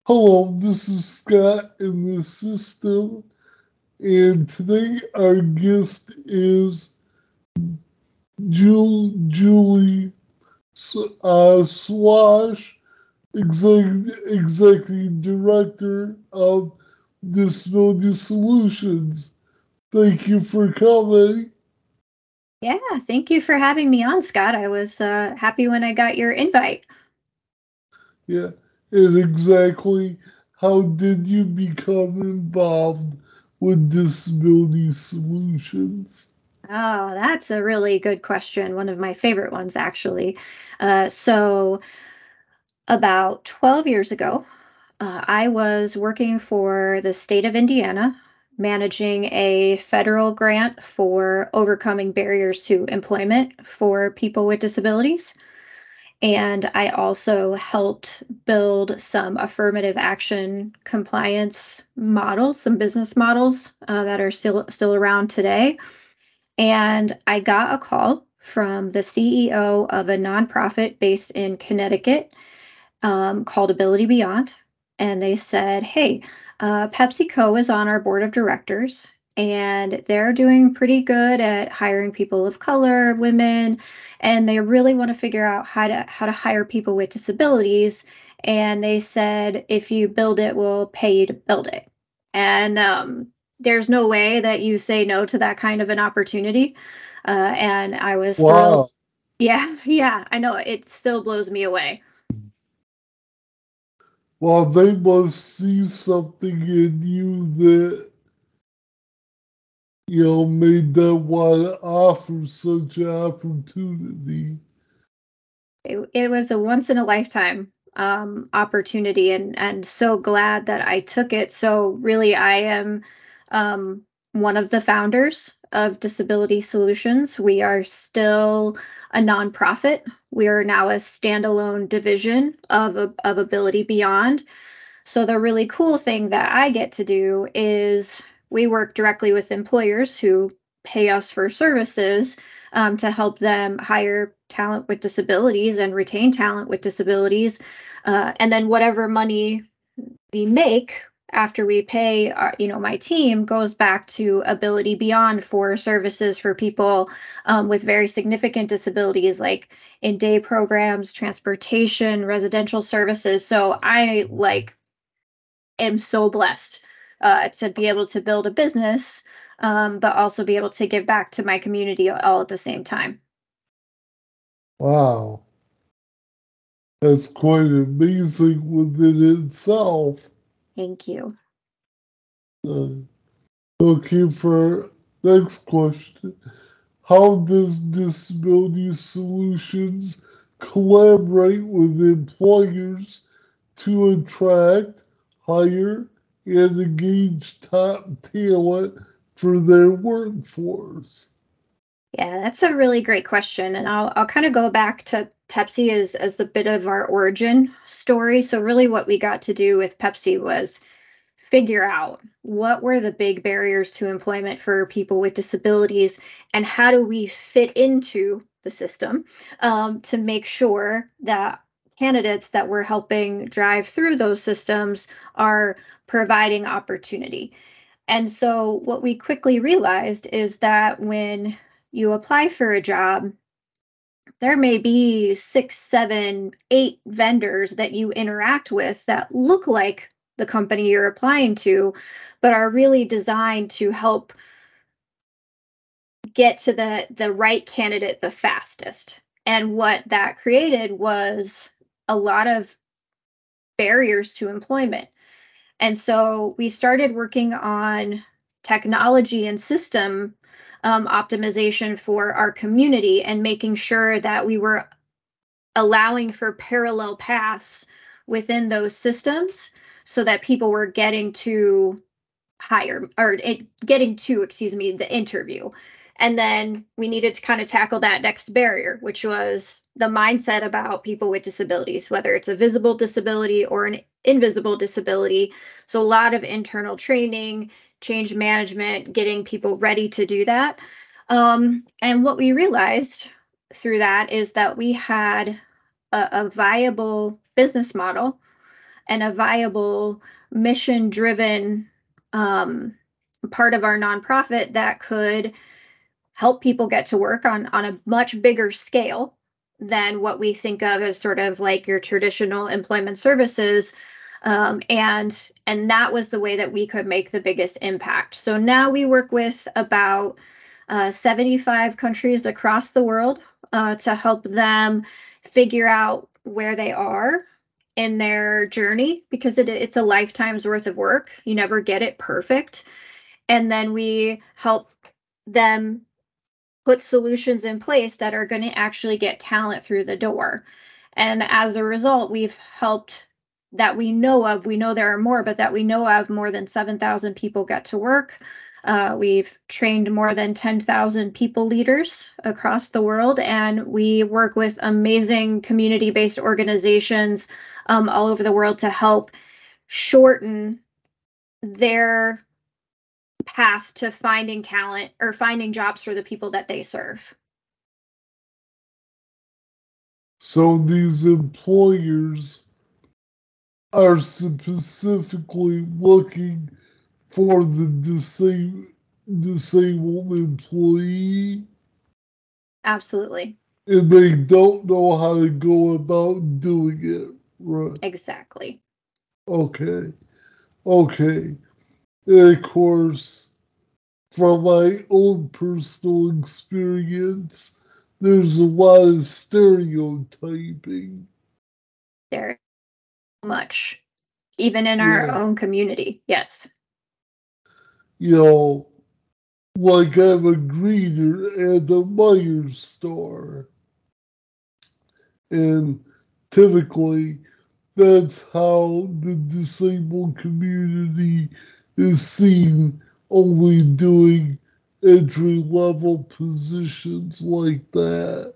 Hello, this is Scott in the system, and today our guest is Julie Sowash, Executive Director of Disability Solutions. Thank you for coming. Yeah, thank you for having me on, Scott. I was happy when I got your invite. Yeah, and exactly how did you become involved with Disability Solutions? Oh, that's a really good question. One of my favorite ones, actually. So, about 12 years ago, I was working for the state of Indiana, managing a federal grant for overcoming barriers to employment for people with disabilities. And I also helped build some affirmative action compliance models, some business models that are still around today. And I got a call from the CEO of a nonprofit based in Connecticut called Ability Beyond. And they said, hey, PepsiCo is on our board of directors, and they're doing pretty good at hiring people of color, women, and they really want to figure out how to hire people with disabilities. And they said, if you build it, we'll pay you to build it. And there's no way that you say no to that kind of an opportunity. And I was thrilled. Wow. Yeah, yeah, I know it still blows me away. Well, they must see something in you that, made them want to offer such an opportunity. It was a once in a lifetime opportunity, and so glad that I took it. So really, I am um, one of the founders of Disability Solutions. We are still a nonprofit. We are now a standalone division of Ability Beyond. So the really cool thing that I get to do is we work directly with employers who pay us for services to help them hire talent with disabilities and retain talent with disabilities. And then whatever money we make after we pay my team goes back to Ability Beyond for services for people with very significant disabilities, like in day programs, transportation, residential services. So I am so blessed to be able to build a business, but also be able to give back to my community all at the same time. Wow. That's quite amazing within itself. Thank you. Uh, okay, for next question. How does Disability Solutions collaborate with employers to attract, hire, and engage top talent for their workforce? Yeah, that's a really great question, and I'll kind of go back to Pepsi as the bit of our origin story. So really, what we got to do with Pepsi was figure out what were the big barriers to employment for people with disabilities, and how do we fit into the system to make sure that candidates that we're helping drive through those systems are providing opportunity. And so, what we quickly realized is that when you apply for a job, there may be six, seven, eight vendors that you interact with that look like the company you're applying to, but are really designed to help get to the right candidate the fastest. And what that created was a lot of barriers to employment. And so we started working on technology and system optimization for our community and making sure that we were allowing for parallel paths within those systems so that people were getting to getting to, excuse me, the interview. And then we needed to kind of tackle that next barrier, which was the mindset about people with disabilities, whether it's a visible disability or an invisible disability. So a lot of internal training, change management, getting people ready to do that. And what we realized through that is that we had a viable business model, and a viable mission-driven part of our nonprofit that could help people get to work on a much bigger scale than what we think of as sort of like your traditional employment services. And that was the way that we could make the biggest impact. So now we work with about 75 countries across the world to help them figure out where they are in their journey, because it's a lifetime's worth of work. You never get it perfect. And then we help them put solutions in place that are going to actually get talent through the door. And as a result, we've helped, that we know of, we know there are more, but that we know of, more than 7,000 people get to work. We've trained more than 10,000 people leaders across the world, and we work with amazing community-based organizations all over the world to help shorten their path to finding talent or finding jobs for the people that they serve. So these employers are specifically looking for the disabled employee. Absolutely. And they don't know how to go about doing it, right? Exactly. Okay. Okay. And of course, from my own personal experience, there's a lot of stereotyping. There much, even in our Yeah. own community. Yes. You know, like I'm a greeter at the Myers store. And typically, that's how the disabled community is seen, only doing entry level positions like that.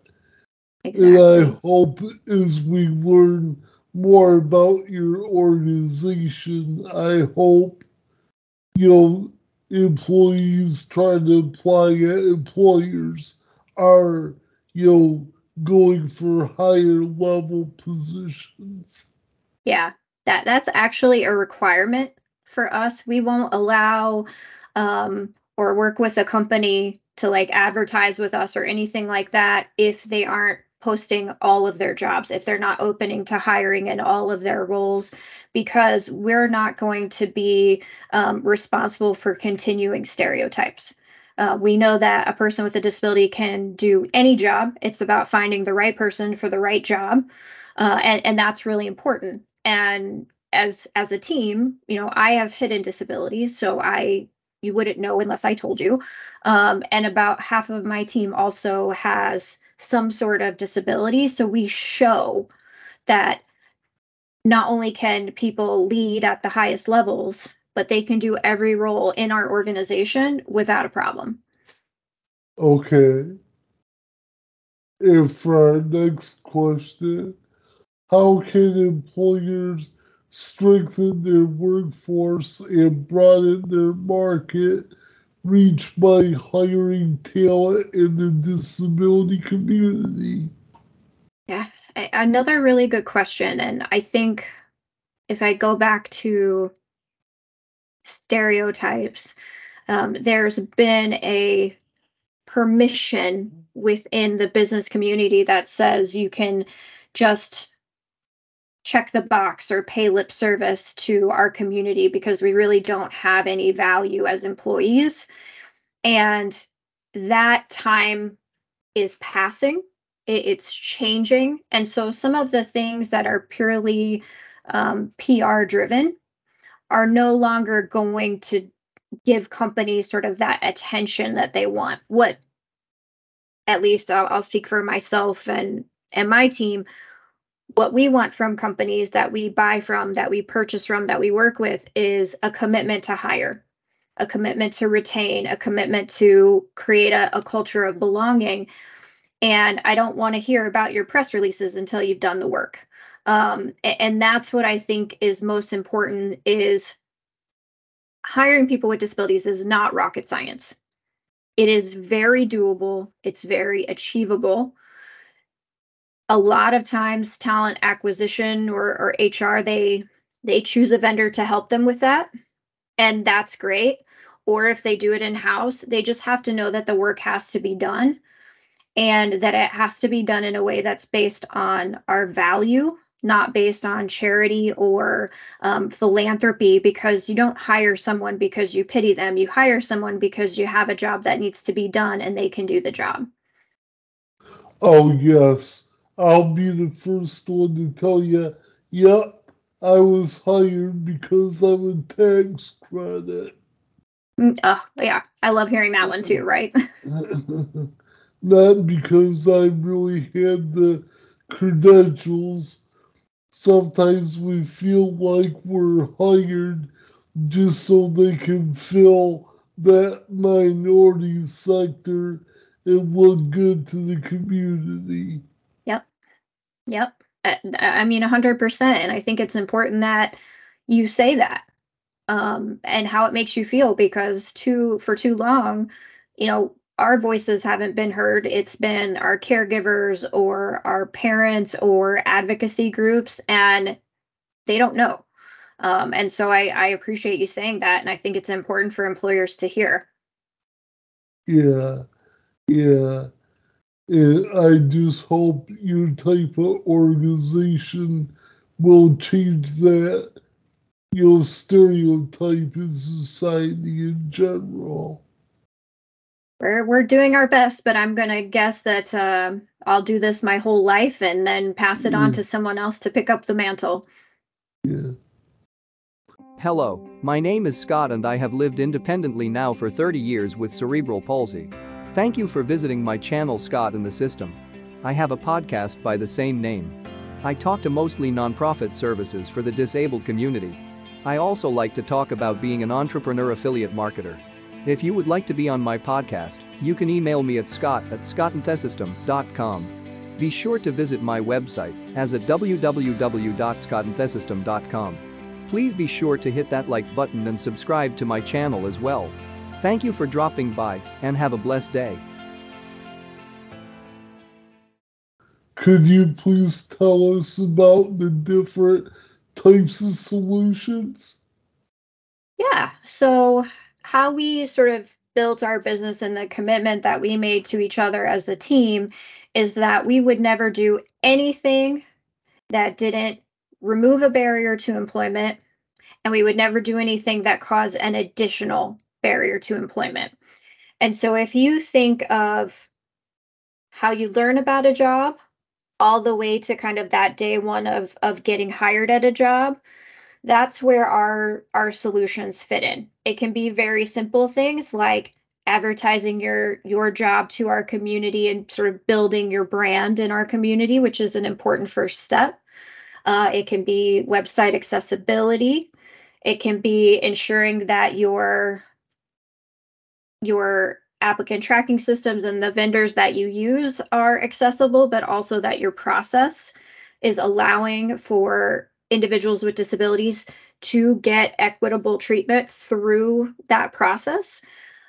And I Exactly. hope as we learn more about your organization, I hope, you know, employees trying to apply at employers are, you know, going for higher level positions. Yeah. That's actually a requirement for us. We won't allow or work with a company to like advertise with us or anything like that if they aren't posting all of their jobs, if they're not opening to hiring in all of their roles, because we're not going to be responsible for continuing stereotypes. We know that a person with a disability can do any job. It's about finding the right person for the right job. And that's really important. And as a team, you know, I have hidden disabilities, so you wouldn't know unless I told you. And about half of my team also has some sort of disability. So we show that not only can people lead at the highest levels, but they can do every role in our organization without a problem. Okay. And for our next question, how can employers strengthen their workforce and broaden their market reach by hiring talent in the disability community? Yeah, another really good question. And I think if I go back to stereotypes, there's been a permission within the business community that says you can just check the box or pay lip service to our community because we really don't have any value as employees. And that time is passing, it's changing. And so some of the things that are purely PR driven are no longer going to give companies sort of that attention that they want. What, at least I'll speak for myself and my team, what we want from companies that we buy from, that we purchase from, that we work with is a commitment to hire, a commitment to retain, a commitment to create a culture of belonging. And I don't want to hear about your press releases until you've done the work. And that's what I think is most important, is hiring people with disabilities is not rocket science. It is very doable. It's very achievable. A lot of times talent acquisition or HR, they they choose a vendor to help them with that, and that's great. Or if they do it in-house, they just have to know that the work has to be done and that it has to be done in a way that's based on our value, not based on charity or philanthropy, because you don't hire someone because you pity them. You hire someone because you have a job that needs to be done and they can do the job. Oh, yes. I'll be the first one to tell you, yep, I was hired because I'm a tax credit. Oh, yeah. I love hearing that one too, right? Not because I really had the credentials. Sometimes we feel like we're hired just so they can fill that minority sector and look good to the community. Yep. Yep. I mean, 100%. And I think it's important that you say that, and how it makes you feel, because for too long, our voices haven't been heard. It's been our caregivers or our parents or advocacy groups, and they don't know. And so I appreciate you saying that. And I think it's important for employers to hear. Yeah, yeah. And I just hope your type of organization will change that, stereotype in society in general. We're doing our best, but I'm gonna guess that I'll do this my whole life and then pass it on Yeah, to someone else to pick up the mantle. yeah. Hello, my name is Scott and I have lived independently now for 30 years with cerebral palsy. Thank you for visiting my channel Scott in the System. I have a podcast by the same name. I talk to mostly nonprofit services for the disabled community. I also like to talk about being an entrepreneur affiliate marketer. If you would like to be on my podcast, you can email me at scott@scottinthesystem.com. Be sure to visit my website as at www.scottinthesystem.com. Please be sure to hit that like button and subscribe to my channel as well. Thank you for dropping by and have a blessed day. Could you please tell us about the different types of solutions? Yeah. So how we sort of built our business and the commitment that we made to each other as a team is that we would never do anything that didn't remove a barrier to employment, and we would never do anything that caused an additional barrier to employment. And so if you think of how you learn about a job all the way to kind of that day one of getting hired at a job, that's where our solutions fit in. It can be very simple things like advertising your job to our community and sort of building your brand in our community, which is an important first step. It can be website accessibility. It can be ensuring that your applicant tracking systems and the vendors that you use are accessible, but also that your process is allowing for individuals with disabilities to get equitable treatment through that process.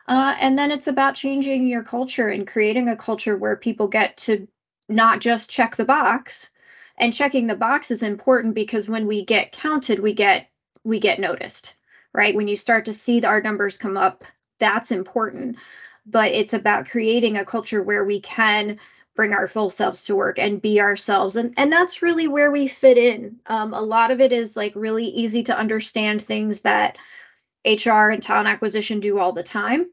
And then it's about changing your culture and creating a culture where people get to not just check the box. And checking the box is important because when we get counted, we get noticed, right? When you start to see our numbers come up, that's important. But it's about creating a culture where we can bring our full selves to work and be ourselves. And that's really where we fit in. A lot of it is like really easy to understand things that HR and talent acquisition do all the time.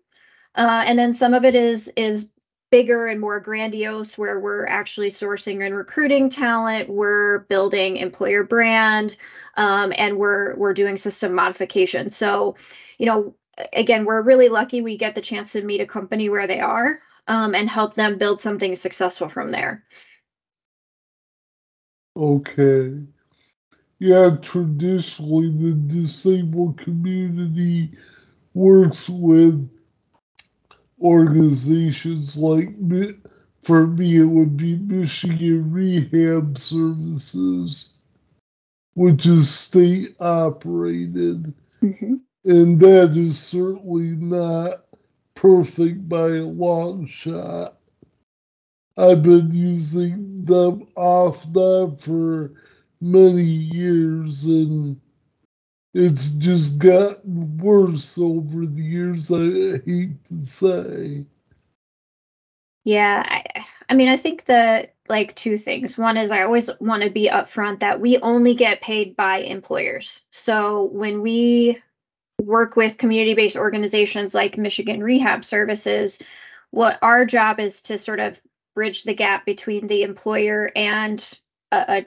And then some of it is bigger and more grandiose, where we're actually sourcing and recruiting talent, we're building employer brand, and we're doing system modification. So, again, we're really lucky we get the chance to meet a company where they are, and help them build something successful from there. Okay. Yeah, traditionally the disabled community works with organizations like, for me, it would be Michigan Rehab Services, which is state operated. Mm-hmm. And that is certainly not perfect by a long shot. I've been using them off that for many years, and it's just gotten worse over the years, I hate to say. Yeah, I mean, I think that like two things. One is I always want to be upfront that we only get paid by employers. So when we work with community-based organizations like Michigan Rehab Services, what our job is to sort of bridge the gap between the employer and a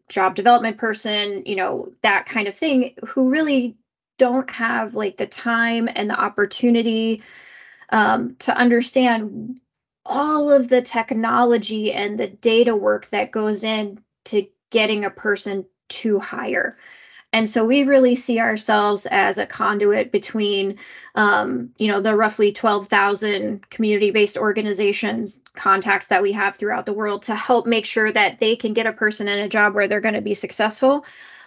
job development person, that kind of thing, who really don't have like the time and the opportunity to understand all of the technology and the data work that goes in to getting a person to hire. And so we really see ourselves as a conduit between, the roughly 12,000 community-based organizations contacts that we have throughout the world to help make sure that they can get a person in a job where they're going to be successful,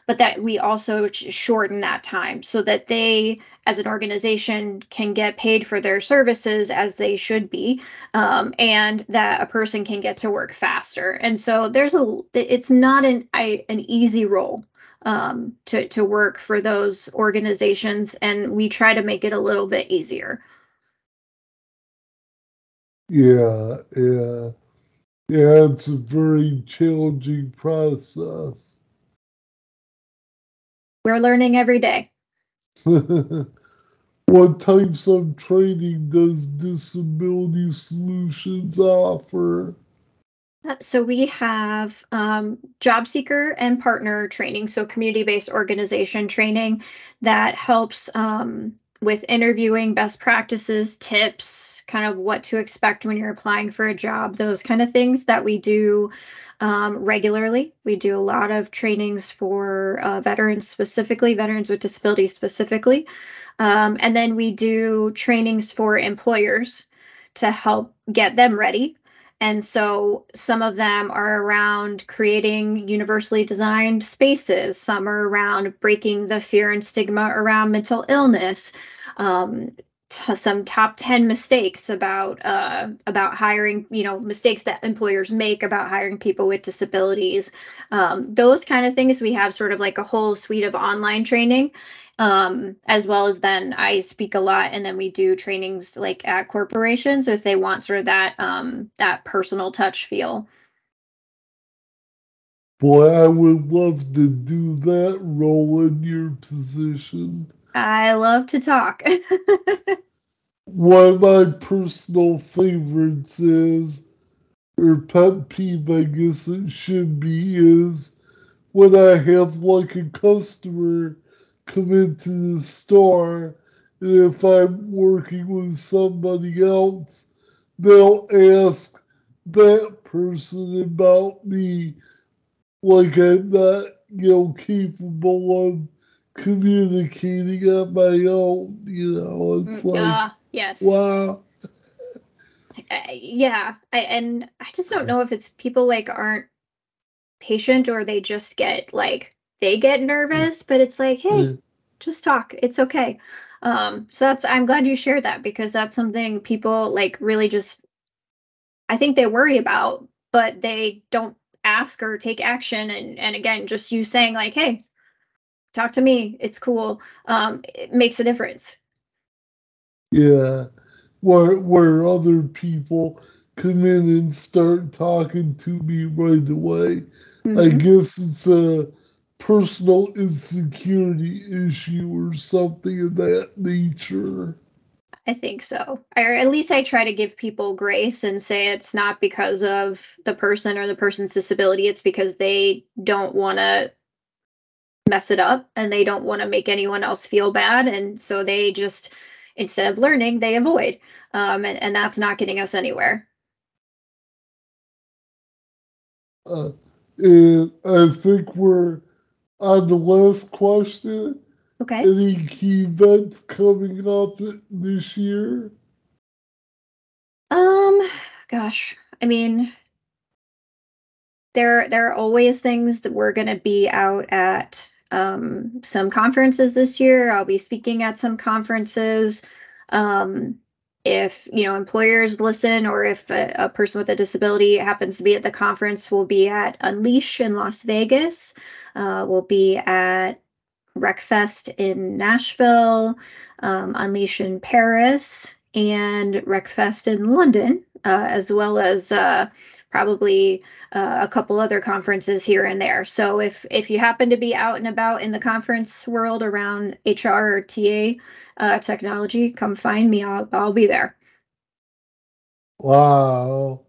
but that we also shorten that time so that they, as an organization, can get paid for their services as they should be, and that a person can get to work faster. And so it's not an easy role to work for those organizations, and we try to make it a little bit easier. Yeah, yeah. Yeah, it's a very challenging process. We're learning every day. What types of training does Disability Solutions offer? So we have job seeker and partner training, so community-based organization training that helps with interviewing, best practices, tips, kind of what to expect when you're applying for a job, those kind of things that we do regularly. We do a lot of trainings for veterans with disabilities specifically. And then we do trainings for employers to help get them ready. And so some of them are around creating universally designed spaces. Some are around breaking the fear and stigma around mental illness. Some top 10 mistakes about hiring, mistakes that employers make about hiring people with disabilities. Those kind of things. We have sort of like a whole suite of online training. As well as then I speak a lot, and then we do trainings like at corporations if they want sort of that personal touch feel. Boy, I would love to do that role in your position. I love to talk. One of my personal favorites is, or pet peeve, I guess it should be, is when I have like a customer come into the store, and if I'm working with somebody else, they'll ask that person about me like I'm not, capable of communicating on my own. It's like, Yes. wow. Yeah. And I just don't know if it's people like aren't patient or they just they get nervous, but it's like, hey, just talk. It's okay. So I'm glad you shared that, because that's something people like really just, I think they worry about, but they don't ask or take action. And again, just you saying like, hey, talk to me. It's cool. It makes a difference. Yeah. Where other people come in and start talking to me right away. I Mm-hmm. guess it's a personal insecurity issue or something of that nature. I think so. Or at least I try to give people grace and say it's not because of the person or the person's disability. It's because they don't want to mess it up and they don't want to make anyone else feel bad. And so they just, instead of learning, they avoid. And that's not getting us anywhere. And I think we're on the last question. Okay. Any key events coming up this year? Gosh, I mean, there are always things that we're going to be out at some conferences this year. I'll be speaking at some conferences. If employers listen, or if a person with a disability happens to be at the conference, we'll be at Unleash in Las Vegas. We'll be at RecFest in Nashville, Unleash in Paris, and RecFest in London, as well as probably a couple other conferences here and there. So if you happen to be out and about in the conference world around HR or TA technology, come find me. I'll be there. Wow.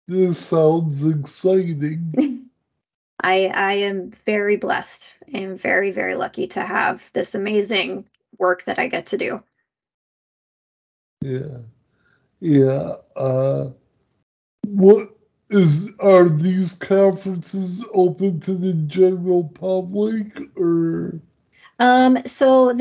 This sounds exciting. I am very blessed and very, very lucky to have this amazing work that I get to do. Yeah. Yeah. Are these conferences open to the general public or? So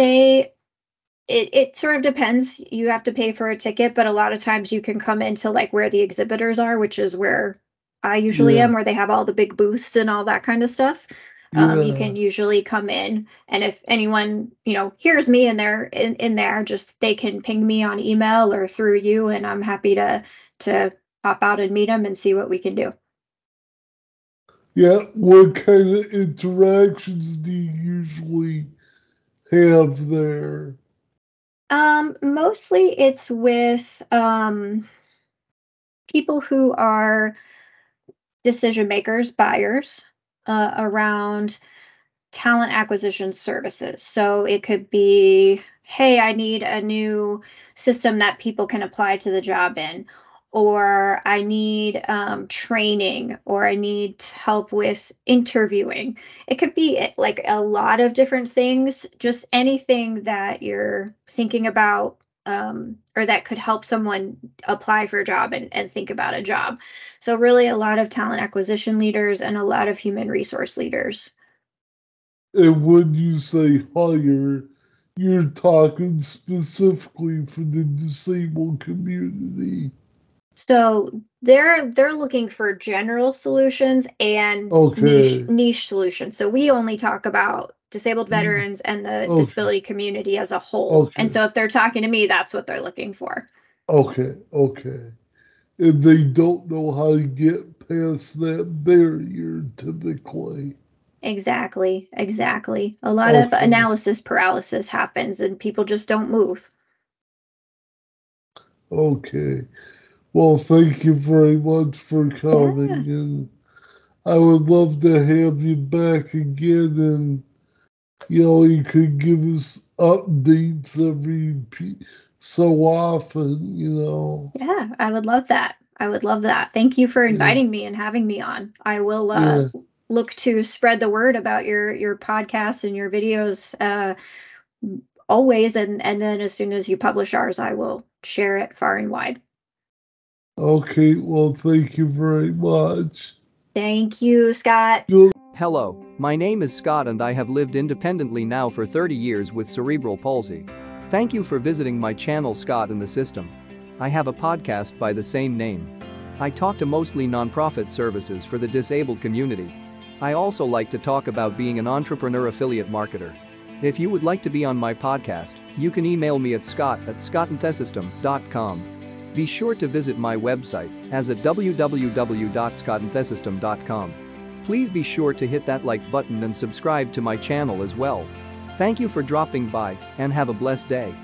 it sort of depends. You have to pay for a ticket, but a lot of times you can come into like where the exhibitors are, which is where I usually Yeah. am, where they have all the big booths and all that kind of stuff. You can Yeah. usually come in, and if anyone, hears me and they're in there, just they can ping me on email or through you, and I'm happy to pop out and meet them and see what we can do. Yeah. What kind of interactions do you usually have there? Mostly it's with people who are decision makers, buyers, around talent acquisition services. So it could be, hey, I need a new system that people can apply to the job in, or I need training, or I need help with interviewing. It could be like a lot of different things, just anything that you're thinking about. Or that could help someone apply for a job and think about a job. So, really, a lot of talent acquisition leaders and a lot of human resource leaders. And when you say hire, you're talking specifically for the disabled community. So they're looking for general solutions and Okay. niche solutions. So we only talk about disabled Mm, veterans and the okay. disability community as a whole. And Okay. so if they're talking to me, that's what they're looking for. Okay. Okay. And they don't know how to get past that barrier typically. Exactly, exactly. A lot of Okay. analysis paralysis happens and people just don't move. Okay. Well, thank you very much for Yeah. coming, and I would love to have you back again, and you could give us updates so often. Yeah, I would love that. I would love that. Thank you for Yeah, inviting me and having me on. I will yeah. look to spread the word about your podcast and your videos always, and then as soon as you publish ours, I will share it far and wide. Okay, well, thank you very much. Thank you, Scott. Hello, my name is Scott and I have lived independently now for 30 years with cerebral palsy. Thank you for visiting my channel Scott and the System. I have a podcast by the same name. I talk to mostly nonprofit services for the disabled community. I also like to talk about being an entrepreneur affiliate marketer. If you would like to be on my podcast, you can email me at scott@scottanthesystem.com. Be sure to visit my website as at www.scottanthesystem.com. Please be sure to hit that like button and subscribe to my channel as well. Thank you for dropping by and have a blessed day.